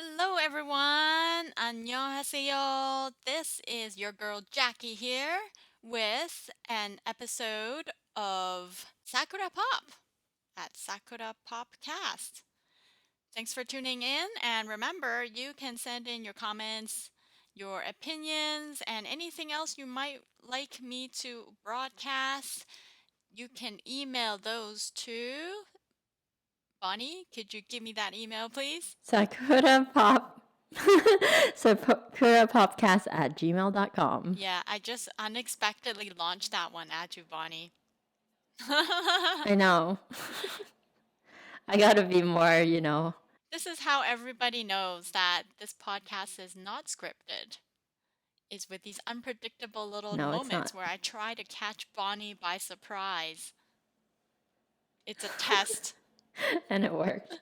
Hello, everyone. 안녕하세요. This is your girl Jackie here with an episode of Sakura Pop at Sakura Popcast. Thanks for tuning in. And remember, you can send in your comments, your opinions, and anything else you might like me to broadcast. You can email those to Bonnie. Could you give me that email, please? Sakura Pop. Sakura Popcast at gmail.com. Yeah, I just unexpectedly launched that one at you, Bonnie. I know. I gotta be more. This is how everybody knows that this podcast is not scripted. Is with these unpredictable little No, it's moments not. where I try to catch Bonnie by surprise. It's a test. And it worked.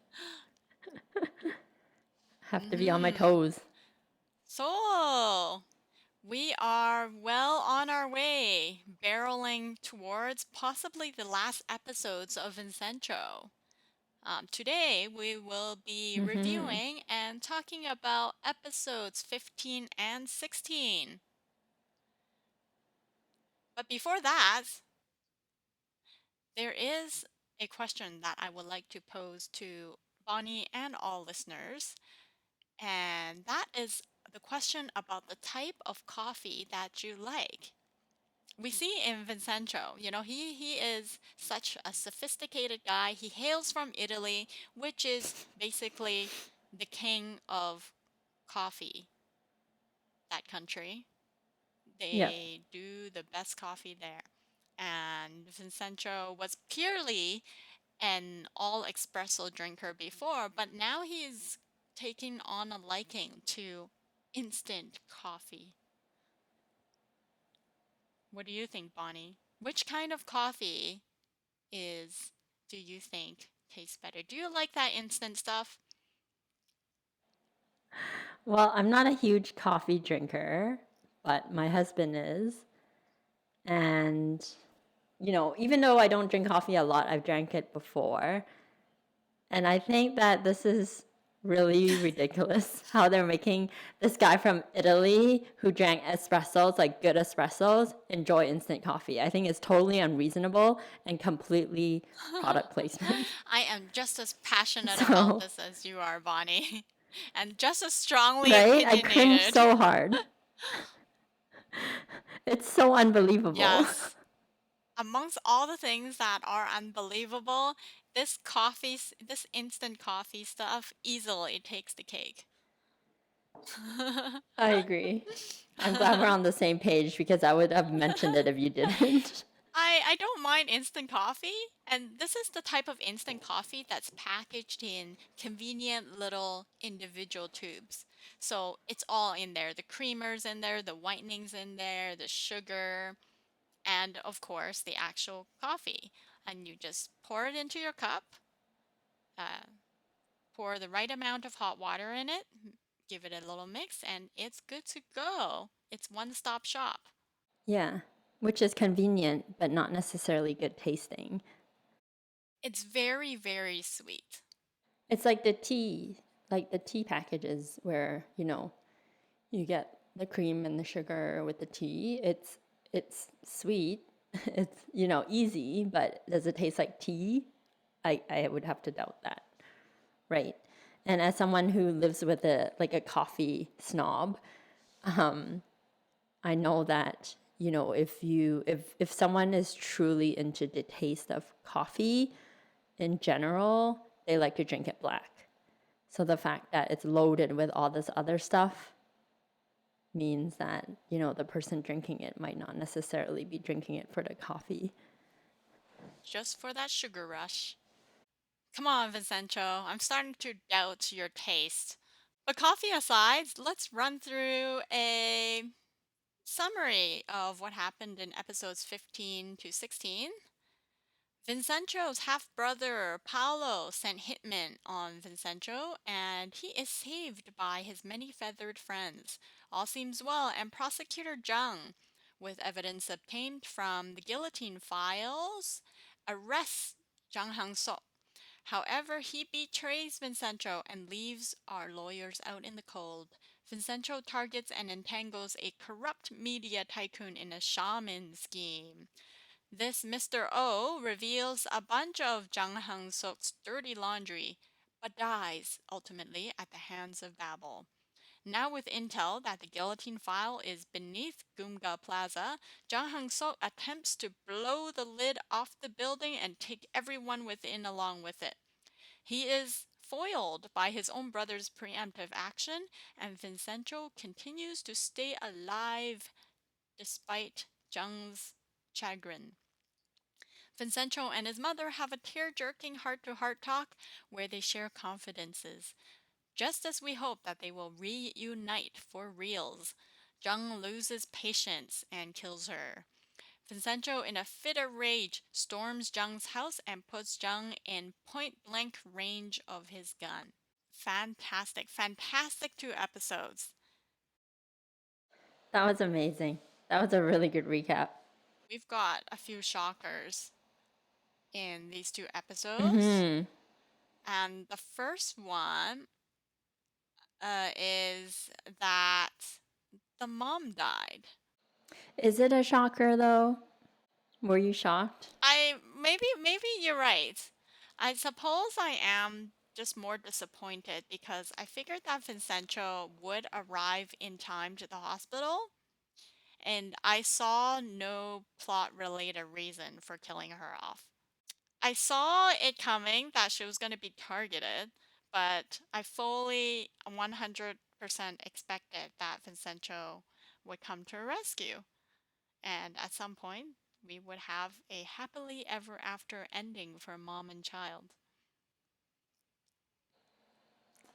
Have to be on my hmm toes. So, we are well on our way, barreling towards possibly the last episodes of Vincenzo. Today, we will be Mm-hmm. reviewing and talking about episodes 15 and 16. But before that, there is a question that I would like to pose to Bonnie and all listeners, and that is the question about the type of coffee that you like. We see in Vincenzo, he is such a sophisticated guy. He hails from Italy, which is basically the king of coffee, that country. Yep. They do the best coffee there. And Vincenzo was purely an all espresso drinker before, but now he's taking on a liking to instant coffee. What do you think, Bonnie? Which kind of coffee is do you think tastes better? Do you like that instant stuff? Well, I'm not a huge coffee drinker, but my husband is. And, even though I don't drink coffee a lot, I've drank it before. And I think that this is really ridiculous how they're making this guy from Italy who drank espressos, like good espressos, enjoy instant coffee. I think it's totally unreasonable and completely product placement. I am just as passionate about So, this as you are, Bonnie, and just as strongly right? I cringe opinionated. so hard. It's so unbelievable. Yes. Amongst all the things that are unbelievable, this instant coffee stuff easily takes the cake. I agree. I'm glad we're on the same page because I would have mentioned it if you didn't. I don't mind instant coffee, and this is the type of instant coffee that's packaged in convenient little individual tubes. So it's all in there. The creamer's in there, the whitening's in there, the sugar, and of course the actual coffee. And you just pour it into your cup, uh, pour the right amount of hot water in it, give it a little mix, and it's good to go. It's one-stop shop. Yeah, which is convenient, but not necessarily good tasting. It's very, very sweet. It's like the tea packages where, you get the cream and the sugar with the tea. It's sweet. It's, easy, but does it taste like tea? I would have to doubt that. Right. And as someone who lives with a coffee snob, I know that, if someone is truly into the taste of coffee in general, they like to drink it black. So the fact that it's loaded with all this other stuff means that, the person drinking it might not necessarily be drinking it for the coffee. Just for that sugar rush. Come on, Vincenzo. I'm starting to doubt your taste. But coffee aside, let's run through a summary of what happened in episodes 15 to 16. Vincenzo's half brother Paolo sent hitmen on Vincenzo, and he is saved by his many feathered friends. All seems well, and Prosecutor Zhang, with evidence obtained from the guillotine files, arrests Zhang Hangso. However, he betrays Vincenzo and leaves our lawyers out in the cold. Vincenzo targets and entangles a corrupt media tycoon in a shaman scheme. This Mr. O reveals a bunch of Jang Hang-suk's dirty laundry, but dies ultimately at the hands of Babel. Now with intel that the guillotine file is beneath Gumga Plaza, Jang Hang-suk attempts to blow the lid off the building and take everyone within along with it. He is foiled by his own brother's preemptive action, and Vincenzo continues to stay alive despite Jung's chagrin. Vincenzo and his mother have a tear-jerking heart-to-heart talk where they share confidences. Just as we hope that they will reunite for reals, Jung loses patience and kills her. Vincenzo, in a fit of rage, storms Jung's house and puts Jung in point-blank range of his gun. Fantastic, fantastic 2 episodes. That was amazing. That was a really good recap. We've got a few shockers in these 2 episodes. Hmm. And the first one is that the mom died. Is it a shocker though? Were you shocked? Maybe you're right. I suppose I am just more disappointed because I figured that Vincenzo would arrive in time to the hospital, and I saw no plot related reason for killing her off. I saw it coming that she was going to be targeted, but I fully 100% expected that Vincenzo would come to her rescue. And at some point, we would have a happily ever after ending for mom and child.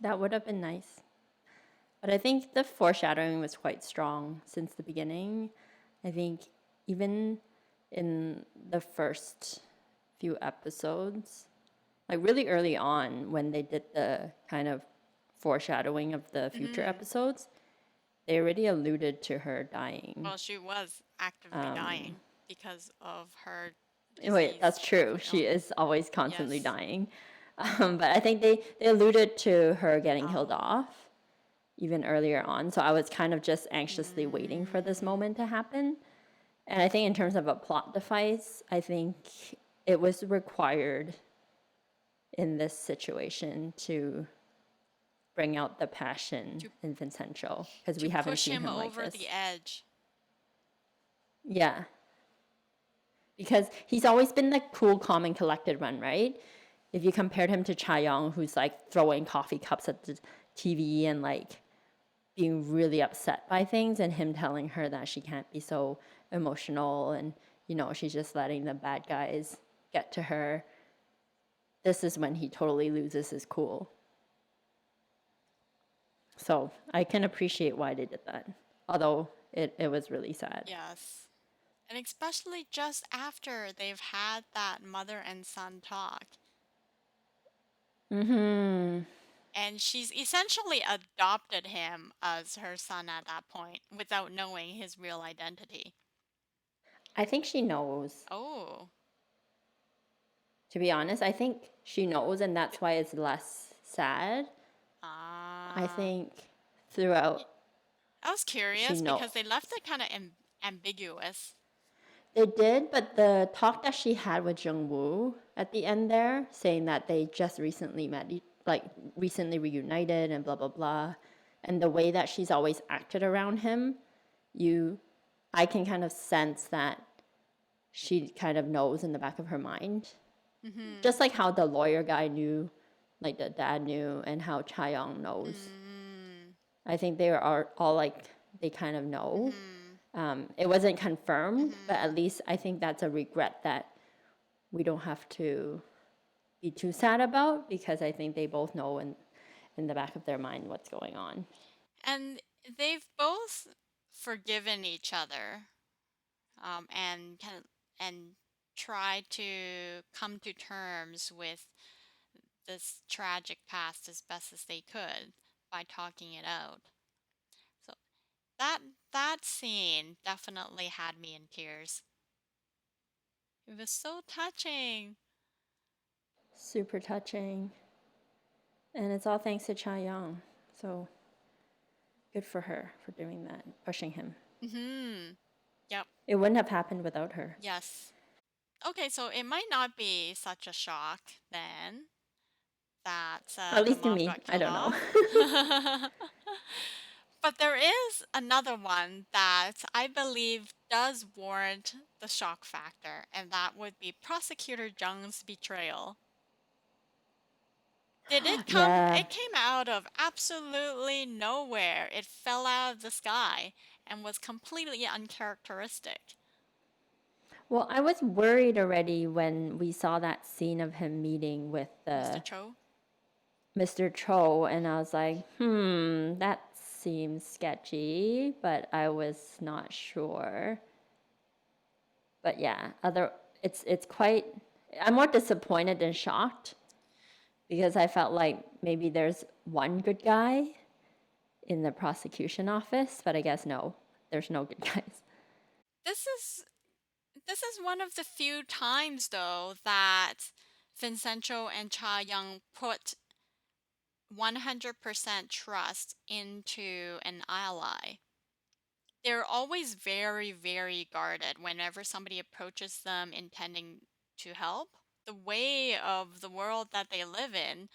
That would have been nice. But I think the foreshadowing was quite strong since the beginning. I think even in the first few episodes, like really early on when they did the kind of foreshadowing of the future Hmm. episodes, they already alluded to her dying. Well, she was actively Um, dying because of her Wait, disease, that's of true. her She illness. is always constantly Yes. dying. But I think they alluded to her getting killed Oh. off even earlier on. So I was kind of just anxiously waiting for this Mm. moment to happen. And I think in terms of a plot device, I think it was required in this situation to bring out the passion To in Vincenzo because to we haven't push seen him him like over the this. edge. Yeah, because he's always been the cool, calm, and collected one, right? If you compared him to Chaeyoung, who's like throwing coffee cups at the TV and like being really upset by things, and him telling her that she can't be so emotional and, you know, she's just letting the bad guys get to her. This is when he totally loses his cool. So I can appreciate why they did that. Although it was really sad. Yes. And especially just after they've had that mother and son talk. Mm-hmm. And she's essentially adopted him as her son at that point without knowing his real identity. I think she knows. Oh. To be honest, I think she knows, and that's why it's less sad. I Ah. think throughout I was she curious know because they left it kind of ambiguous. they did, but the talk that she had with Jung Woo at the end there, saying that they just recently met, like recently reunited and blah blah blah, and the way that she's always acted around him, you, I can kind of sense that she kind of knows in the back of her mind, Mm-hmm. just like how the lawyer guy knew, like the dad knew, and how Chaeyoung knows. Mm-hmm. I think they are all like they kind of know. Mm-hmm. It wasn't confirmed, but Mm-hmm. at least I think that's a regret that we don't have to be too sad about because I think they both know in the back of their mind what's going on. And they've both forgiven each other, and kind of and tried to come to terms with this tragic past as best as they could by talking it out. So that that scene definitely had me in tears. It was so touching. Super touching. And it's all thanks to Cha Young. So good for her for doing that, pushing him. Mm-hmm. Yep. It wouldn't have happened without her. Yes. Okay, so it might not be such a shock then that At the least to mom me. got I killed don't know. off. But there is another one that I believe does warrant the shock factor, and that would be Prosecutor Jung's betrayal. Did it come? Yeah. It came out of absolutely nowhere. It fell out of the sky and was completely uncharacteristic. Well, I was worried already when we saw that scene of him meeting with Mr. the Cho? Mr. Cho, and I was like, that seems sketchy, but I was not sure. But yeah, it's quite. I'm more disappointed than shocked because I felt like maybe there's one good guy in the prosecution office, but I guess no, there's no good guys. This is this is one of the few times though that Vincenzo and Cha Young put 100% trust into an ally. They're always very, very guarded whenever somebody approaches them intending to help. The way of the world that they live in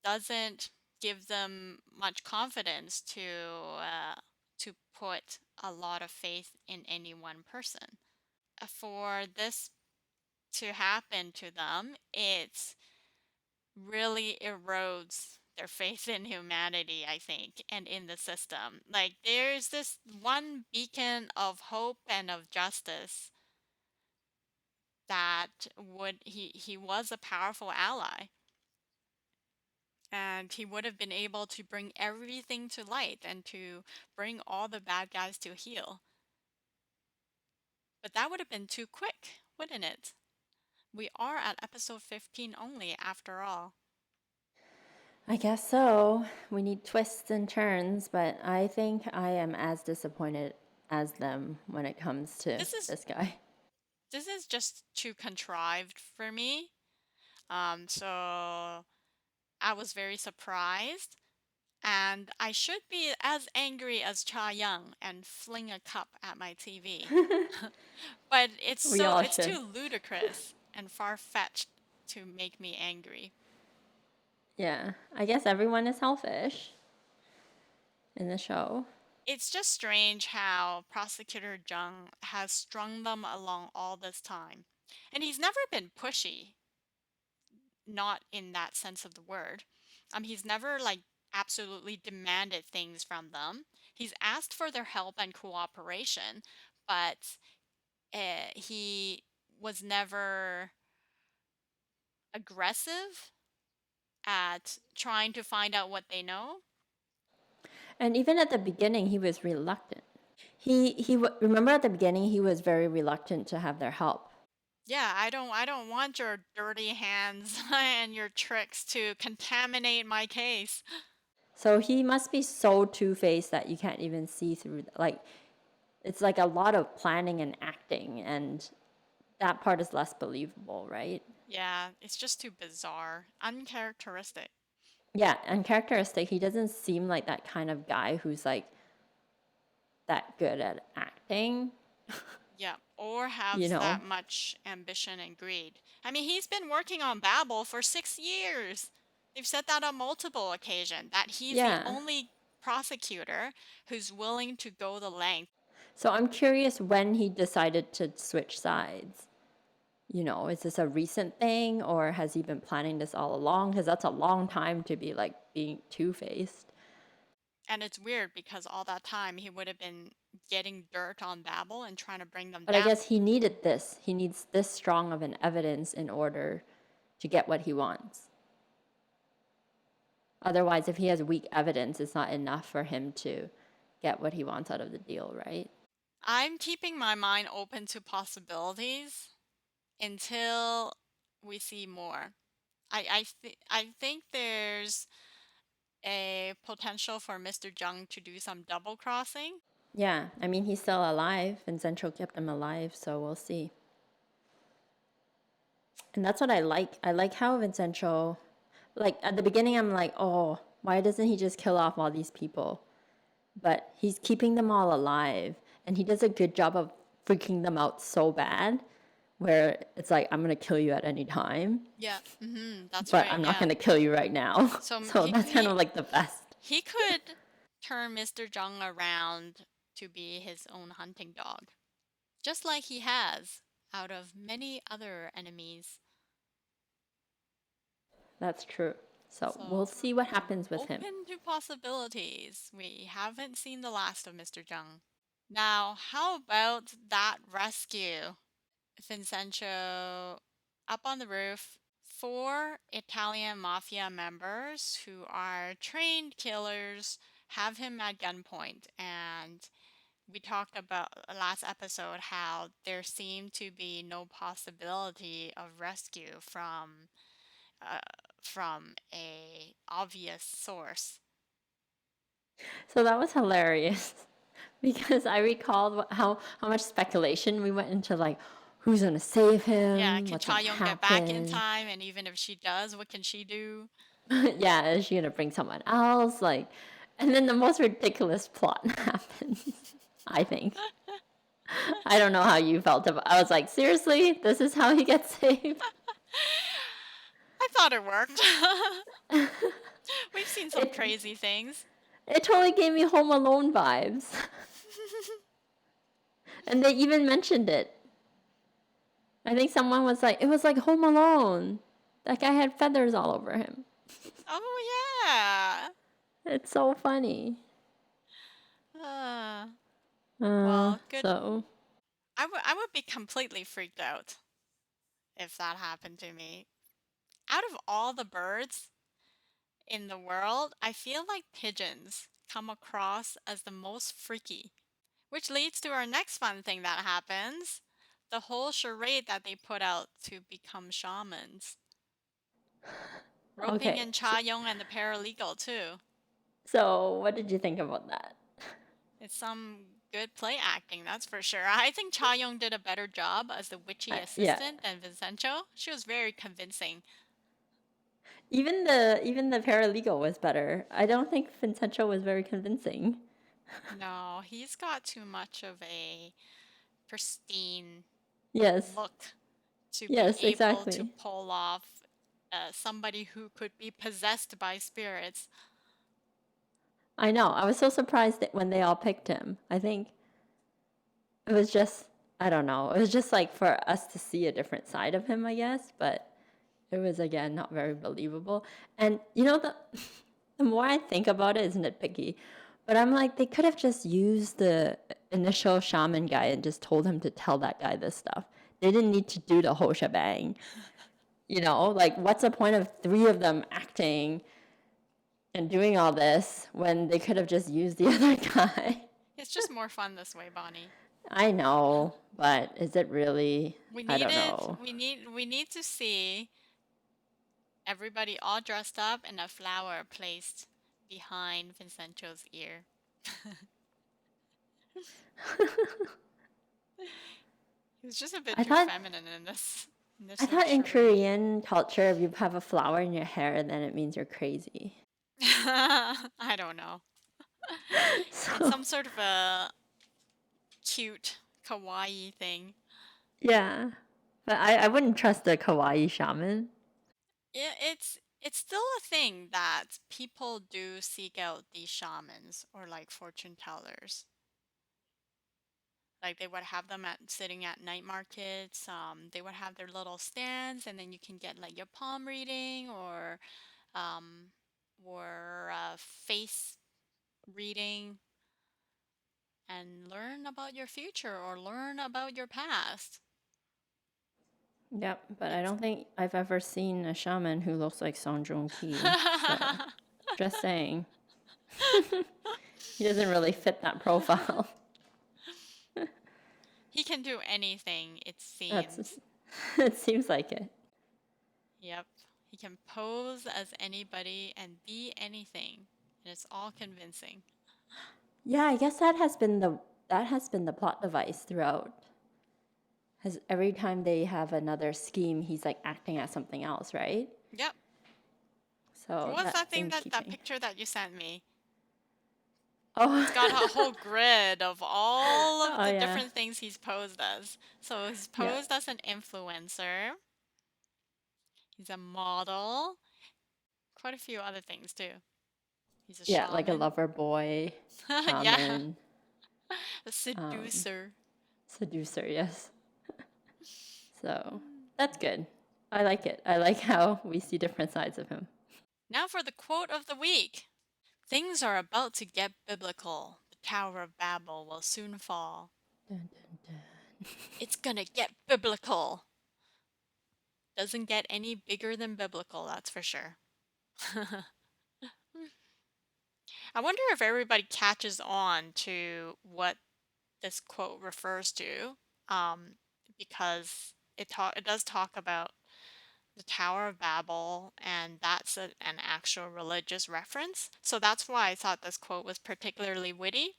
doesn't give them much confidence to put a lot of faith in any one person. For this to happen to them, it really erodes their faith in humanity, I think, and in the system. Like, there's this one beacon of hope and of justice that he was a powerful ally, and he would have been able to bring everything to light and to bring all the bad guys to heel. But that would have been too quick, wouldn't it? We are at episode 15 only, after all. I guess so. We need twists and turns, but I think I am as disappointed as them when it comes to This is this guy. this is just too contrived for me. So I was very surprised, and I should be as angry as Cha Young and fling a cup at my TV. But We all it's should. too ludicrous and far-fetched to make me angry. Yeah, I guess everyone is selfish in the show. It's just strange how Prosecutor Jung has strung them along all this time. And he's never been pushy, not in that sense of the word. He's never like absolutely demanded things from them. He's asked for their help and cooperation, but he was never aggressive at trying to find out what they know. And even at the beginning, he was reluctant. Remember at the beginning he was very reluctant to have their help. Yeah, I don't want your dirty hands and your tricks to contaminate my case. So he must be so two-faced that you can't even see through. Like it's like a lot of planning and acting, and that part is less believable, right? Yeah, it's just too bizarre, uncharacteristic. Yeah, and characteristic. He doesn't seem like that kind of guy who's like that good at acting. Yeah, or You has know? that much ambition and greed. I mean, he's been working on Babel for 6 years. They've said that on multiple occasions, that he's the Yeah. only prosecutor who's willing to go the length. So I'm curious when he decided to switch sides. Is this a recent thing or has he been planning this all along? Because that's a long time to be like being two faced. And it's weird because all that time he would have been getting dirt on Babel and trying to bring them But I down. guess he needed this. He needs this strong of an evidence in order to get what he wants. Otherwise, if he has weak evidence, it's not enough for him to get what he wants out of the deal, right? I'm keeping my mind open to possibilities until we see more. I think there's a potential for Mr. Jung to do some double crossing. Yeah, I mean, he's still alive, and Central kept him alive, so we'll see. And that's what I like. I like how Vincenzo, like at the beginning, I'm like, oh, why doesn't he just kill off all these people? But he's keeping them all alive, and he does a good job of freaking them out so bad, where it's like, I'm gonna kill you at any time, Yeah. Mm-hmm. That's but right. I'm not Yeah. gonna kill you right now. So So that's kind of like the best. he could turn Mr. Jung around to be his own hunting dog, just like he has out of many other enemies. That's true. So we'll So see what I'm happens with him. open to possibilities. We haven't seen the last of Mr. Jung. Now, how about that rescue? Vincenzo up on the roof, four Italian mafia members who are trained killers have him at gunpoint. And we talked about last episode how there seemed to be no possibility of rescue uh, from a obvious source. So that was hilarious because I recalled how much speculation we went into, like who's gonna save Yeah, him, can what's Cha gonna Young get back in happen. time? And even if she does, what can she do? Yeah, is she gonna bring someone else? Like, and then the most ridiculous plot happens. I think. I don't know how you felt about. I was like, seriously, this is how he gets saved. I thought it worked. We've seen some It crazy things. it totally gave me Home Alone vibes, and they even mentioned it. I think someone was like, it was like Home Alone. That guy had feathers all over him. Oh, yeah. It's so funny. Uh, well, good. So I would be completely freaked out if that happened to me. Out of all the birds in the world, I feel like pigeons come across as the most freaky. Which leads to our next fun thing that happens, the whole charade that they put out to become shamans. Roping okay. in Cha Yong and the paralegal, too. So what did you think about that? It's some good play acting, that's for sure. I think Cha Yong did a better job as the witchy Yeah. assistant than Vincenzo. She was very convincing. Even the paralegal was better. I don't think Vincenzo was very convincing. No, he's got too much of a pristine Yes. look to be Yes, able to exactly. pull off somebody who could be possessed by spirits. I know. I was so surprised that when they all picked him. I think it was just I don't know. It was just like for us to see a different side of him, I guess, but it was again not very believable. And the the more I think about it, it's nitpicky. But I'm like, they could have just used the initial shaman guy and just told him to tell that guy this stuff. They didn't need to do the whole shebang. Like what's the point of three of them acting and doing all this when they could have just used the other guy? It's just more fun this way, Bonnie. I know, but is it really? We I need don't it. know. We need to see everybody all dressed up and a flower placed behind Vincenzo's ear. He was just a bit I too thought feminine in this I initial thought in charade. Korean culture, if you have a flower in your hair, then it means you're crazy. I don't know. It's So some sort of a cute kawaii thing. yeah, but I wouldn't trust the kawaii shaman. It's still a thing that people do seek out these shamans or like fortune tellers. Like they would have them at sitting at night markets. They would have their little stands, and then you can get like your palm reading um, or face reading and learn about your future or learn about your past. Yep, but I It's don't think I've ever seen a shaman who looks like Song Joong Ki. So just saying, he doesn't really fit that profile. he can do anything, it seems. That's it seems like it. Yep. He can pose as anybody and be anything, and it's all convincing. Yeah, I guess that has been the plot device throughout. Because every time they have another scheme, he's like acting as something else, right? Yep. So What's that that's thing in that keeping. picture that you sent me? Oh, It's got a whole grid of all of oh the yeah, different things he's posed as. So he's yeah, posed as an influencer. He's a model. Quite a few other things too. He's a yeah, like a shaman. lover boy, Yeah. shaman, A um, seducer. seducer, yes. So that's good. I like it. I like how we see different sides of him. Now for the quote of the week. Things are about to get biblical. The Tower of Babel will soon fall. Dun, dun, dun. It's gonna get biblical. Doesn't get any bigger than biblical, that's for sure. I wonder if everybody catches on to what this quote refers to, um, because it does talk about the Tower of Babel, and that's an actual religious reference. So that's why I thought this quote was particularly witty.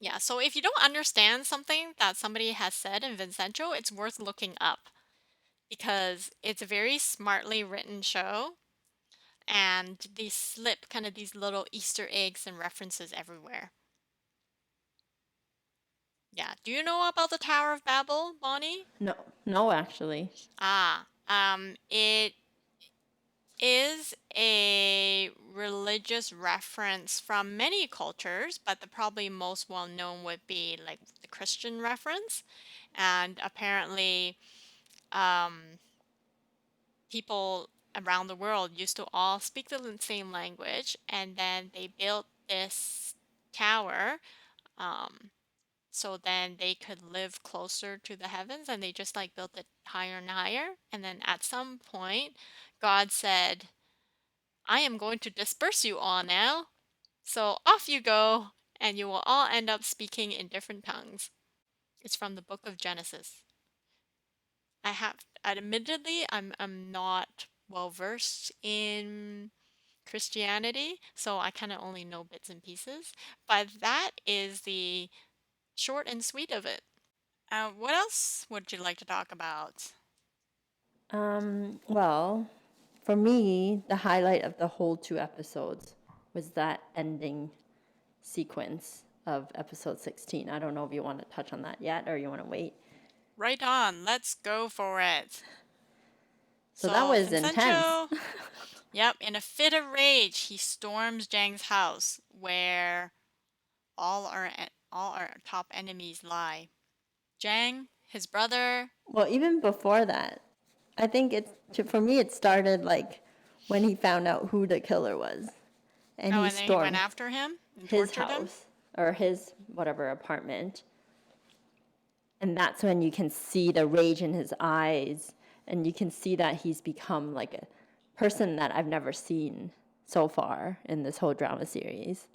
Yeah, so if you don't understand something that somebody has said in Vincenzo, it's worth looking up because it's a very smartly written show and they slip kind of these little Easter eggs and references everywhere. Yeah, do you know about the Tower of Babel, Bonnie? No, no, actually. It is a religious reference from many cultures, but the probably most well known would be like the Christian reference. And apparently, um, people around the world used to all speak the same language, and then they built this tower. Um, so then they could live closer to the heavens, and they just like built it higher and higher. And then at some point, God said, I am going to disperse you all now. So off you go, and you will all end up speaking in different tongues. It's from the book of Genesis. Admittedly, I'm not well versed in Christianity, so I kind of only know bits and pieces. But that is the short and sweet of it. What else would you like to talk about? Well, for me, the highlight of the whole 2 episodes was that ending sequence of episode 16. I don't know if you want to touch on that yet or you want to wait. Right on, let's go for it. So that So, was intense. Vincenzo, yep, in a fit of rage, he storms Jang's house where all our top enemies lie. Jang, his brother. Well, even before that, I think for me, it started like when he found out who the killer was and Oh, he and then he went stormed after him and his tortured him. house or his whatever apartment. And that's when you can see the rage in his eyes and you can see that he's become like a person that I've never seen so far in this whole drama series.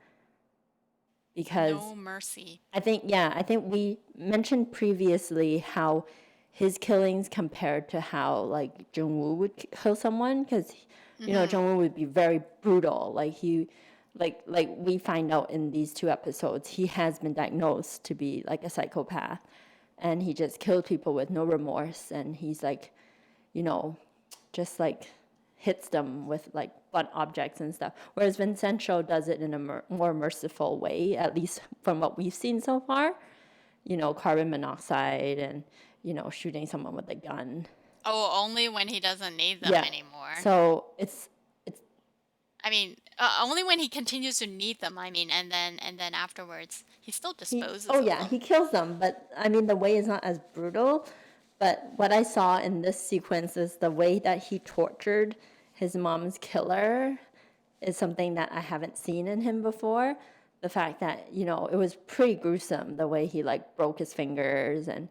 Because No mercy. I think we mentioned previously how his killings compared to how like Jung-woo would kill someone because Mm-hmm. Jung-woo would be very brutal. Like we find out in these 2 episodes, he has been diagnosed to be like a psychopath, and he just killed people with no remorse, and he's like, you know, just like hits them with like blunt objects and stuff. Whereas Vincenzo does it in a more merciful way, at least from what we've seen so far. Carbon monoxide and shooting someone with a gun. Oh, only when he doesn't need them Yeah. anymore. So it's I mean, only when he continues to need them. I mean, and then afterwards, he still he. disposes Oh of yeah, them. he kills them, but I mean the way is not as brutal. But what I saw in this sequence is the way that he tortured his mom's killer is something that I haven't seen in him before. The fact that, it was pretty gruesome the way he like broke his fingers and,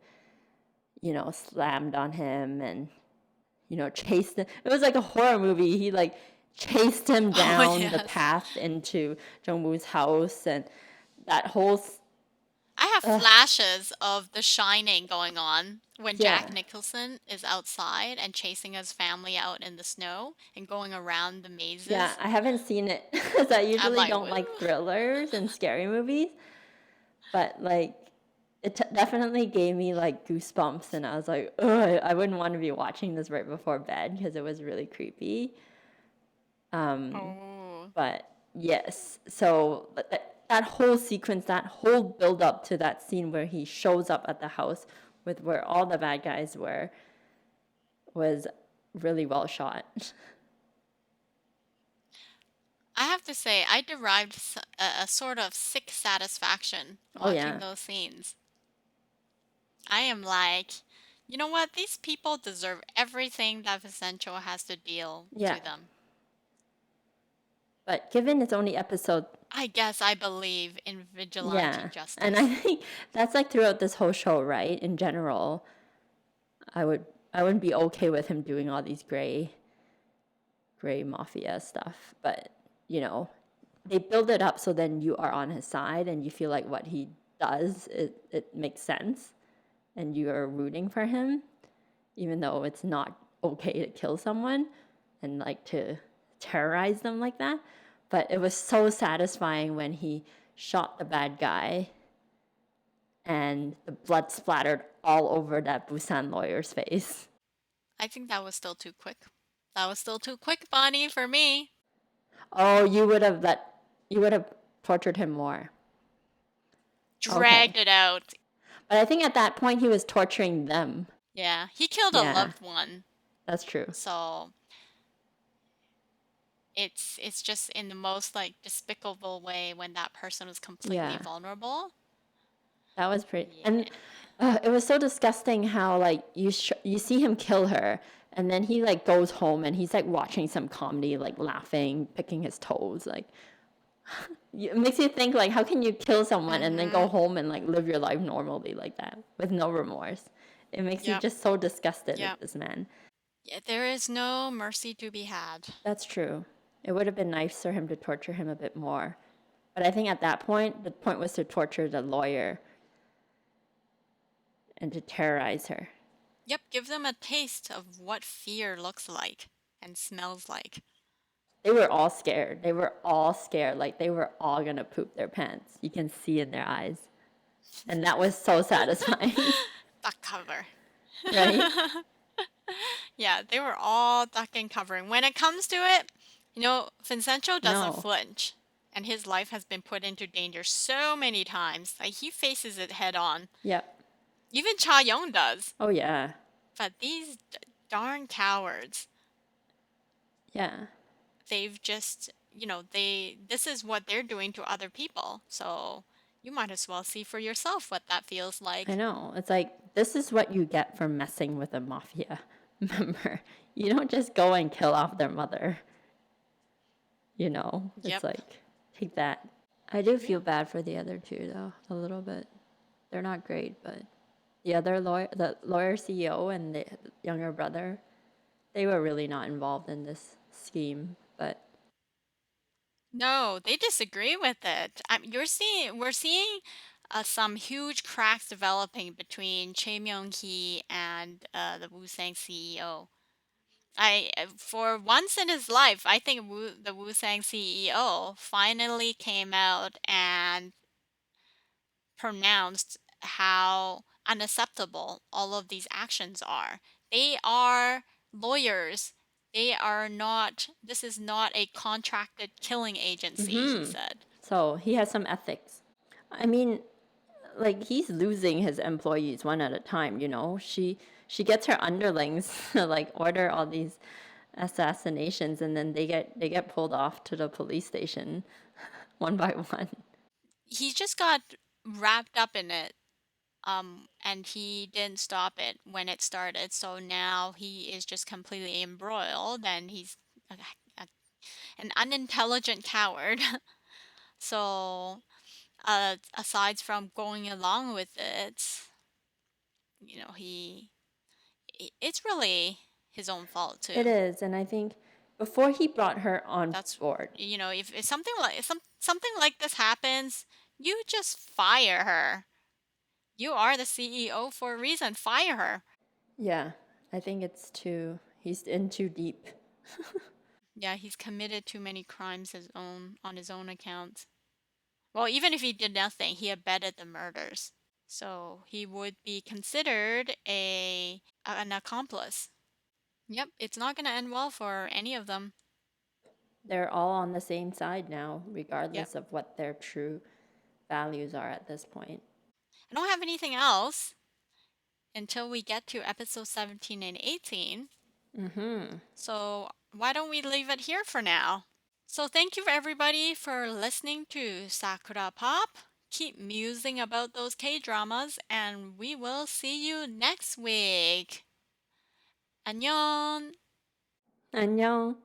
slammed on him and, chased him. It was like a horror movie. He like chased him Oh down the yes. path into Jungwoo's house and that whole, I have uh, flashes of The Shining going on when yeah. Jack Nicholson is outside and chasing his family out in the snow and going around the Yeah, mazes. I haven't seen it because I I'm usually like, don't woo. like thrillers and scary movies, but like it definitely gave me like goosebumps, and I was like, ugh, I wouldn't want to be watching this right before bed because it was really creepy. Oh. But yes, so that whole sequence, that whole build up to that scene where he shows up at the house with where all the bad guys were was really well shot. I have to say, I derived a sort of sick satisfaction Oh watching yeah. those scenes. I am like, you know what? These people deserve everything that Vincenzo has to deal Yeah. to them. But given it's only episode, I guess I believe in vigilante yeah. And I justice. think that's like throughout this whole show, right? In general, I would I wouldn't be okay with him doing all these gray mafia stuff. But, you know, they build it up so then you are on his side and you feel like what he does, it makes sense and you are rooting for him, even though it's not okay to kill someone and like to terrorize them like that. But it was so satisfying when he shot the bad guy and the blood splattered all over that Busan lawyer's face. I think that was still too quick. That was still too quick, Bonnie, for me. Oh, you would have tortured him more. Dragged Okay. it out. But I think at that point he was torturing them. Yeah, he killed a Yeah, loved one. that's true. So it's just in the most like despicable way when that person was completely Yeah, vulnerable. that was pretty. And Yeah. it was so disgusting how like you see him kill her, and then he like goes home and he's like watching some comedy, like laughing, picking his toes. Like it makes you think like, how can you kill someone and then go Mm-hmm. home and like live your life normally like that with no remorse? It makes you Yep. just so disgusted Yep. at this man. Yeah, there is no mercy to be had. That's true. It would have been nice for him to torture him a bit more. But I think at that point, the point was to torture the lawyer and to terrorize her. Yep, give them a taste of what fear looks like and smells like. They were all scared. They were all scared. Like they were all going to poop their pants. You can see in their eyes. And that was so satisfying, Duck cover. right? Yeah, they were all duck and covering. When it comes to it, Vincenzo doesn't No. flinch. And his life has been put into danger so many times. Like he faces it head on. Yep. Even Cha Yong does. Oh, yeah. But these darn cowards, Yeah. they've just, this is what they're doing to other people. So you might as well see for yourself what that feels I like. know. It's like, this is what you get for messing with a mafia member. You don't just go and kill off their mother. You know, it's Yep. like, take that. I do feel bad for the other two, though, a little bit. They're not great, but the lawyer CEO and the younger brother, they were really not involved in this scheme. But No, they disagree with it. We're seeing some huge cracks developing between Choi Myung-hee and the Wu-Sang CEO. For once in his life, I think the Wu-Sang CEO finally came out and pronounced how unacceptable all of these actions are. They are lawyers. This is not a contracted killing agency, he said. so he has some ethics. I mean, like he's losing his employees one at a time, you know. She gets her underlings to like order all these assassinations and then they get pulled off to the police station one by one. He just got wrapped up in it, and he didn't stop it when it started. So now he is just completely embroiled, and he's a, a, an unintelligent coward. So, aside from going along with it, it's really his own fault It too. is, and I think before he brought her on That's board. if something like this happens, you just fire her. You are the CEO for a reason. Fire her. Yeah, I think he's in too deep. Yeah, he's committed too many crimes on his own account. Well, even if he did nothing, he abetted the murders. So he would be considered an accomplice. Yep, it's not going to end well for any of them. They're all on the same side now, Yep. regardless of what their true values are at this point. I don't have anything else until we get to episode 17 and 18. Mm-hmm. So why don't we leave it here for now? So thank you everybody for listening to Sakura Pop. Keep musing about those K-dramas and we will see you next week. 안녕. 안녕.